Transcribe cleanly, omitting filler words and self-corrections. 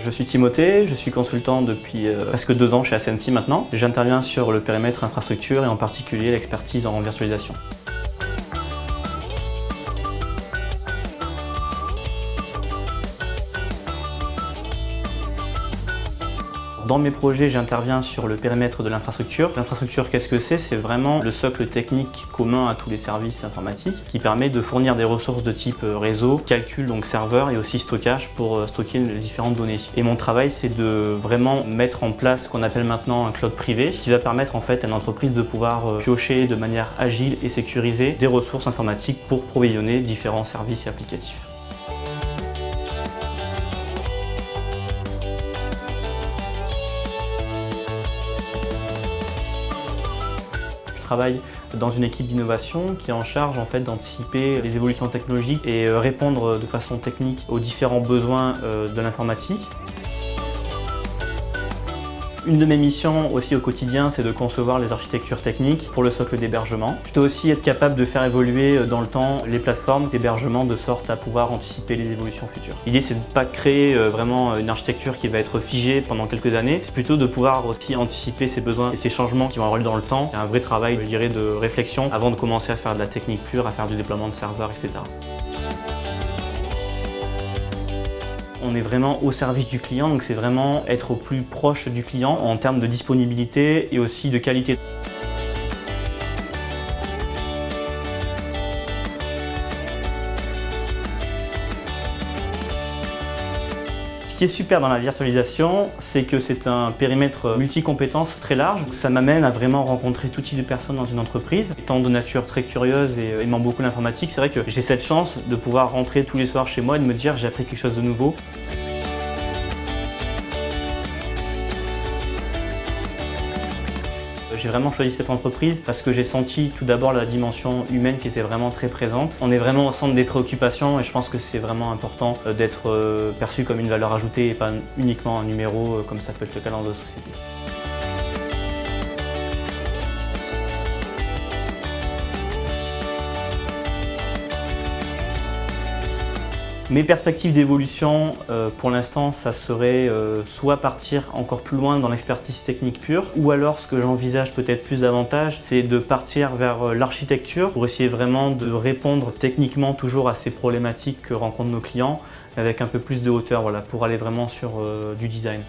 Je suis Timothée, je suis consultant depuis presque 2 ans chez SNC maintenant. J'interviens sur le périmètre infrastructure et en particulier l'expertise en virtualisation. Dans mes projets, j'interviens sur le périmètre de l'infrastructure. L'infrastructure, qu'est-ce que c'est? C'est vraiment le socle technique commun à tous les services informatiques qui permet de fournir des ressources de type réseau, calcul, donc serveur et aussi stockage pour stocker les différentes données. Et mon travail, c'est de vraiment mettre en place ce qu'on appelle maintenant un cloud privé qui va permettre en fait à une entreprise de pouvoir piocher de manière agile et sécurisée des ressources informatiques pour provisionner différents services et applicatifs. Je travaille dans une équipe d'innovation qui est en charge en fait d'anticiper les évolutions technologiques et répondre de façon technique aux différents besoins de l'informatique. Une de mes missions aussi au quotidien, c'est de concevoir les architectures techniques pour le socle d'hébergement. Je dois aussi être capable de faire évoluer dans le temps les plateformes d'hébergement de sorte à pouvoir anticiper les évolutions futures. L'idée, c'est de ne pas créer vraiment une architecture qui va être figée pendant quelques années, c'est plutôt de pouvoir aussi anticiper ces besoins et ces changements qui vont avoir lieu dans le temps. Il y a un vrai travail, je dirais, de réflexion avant de commencer à faire de la technique pure, à faire du déploiement de serveurs, etc. On est vraiment au service du client, donc c'est vraiment être au plus proche du client en termes de disponibilité et aussi de qualité. Ce qui est super dans la virtualisation, c'est que c'est un périmètre multi-compétences très large. Ça m'amène à vraiment rencontrer tout type de personnes dans une entreprise. Étant de nature très curieuse et aimant beaucoup l'informatique, c'est vrai que j'ai cette chance de pouvoir rentrer tous les soirs chez moi et de me dire j'ai appris quelque chose de nouveau. J'ai vraiment choisi cette entreprise parce que j'ai senti tout d'abord la dimension humaine qui était vraiment très présente. On est vraiment au centre des préoccupations et je pense que c'est vraiment important d'être perçu comme une valeur ajoutée et pas uniquement un numéro comme ça peut être le cas dans d'autres sociétés. Mes perspectives d'évolution, pour l'instant, ça serait soit partir encore plus loin dans l'expertise technique pure, ou alors ce que j'envisage peut-être plus davantage, c'est de partir vers l'architecture pour essayer vraiment de répondre techniquement toujours à ces problématiques que rencontrent nos clients, avec un peu plus de hauteur, voilà, pour aller vraiment sur du design.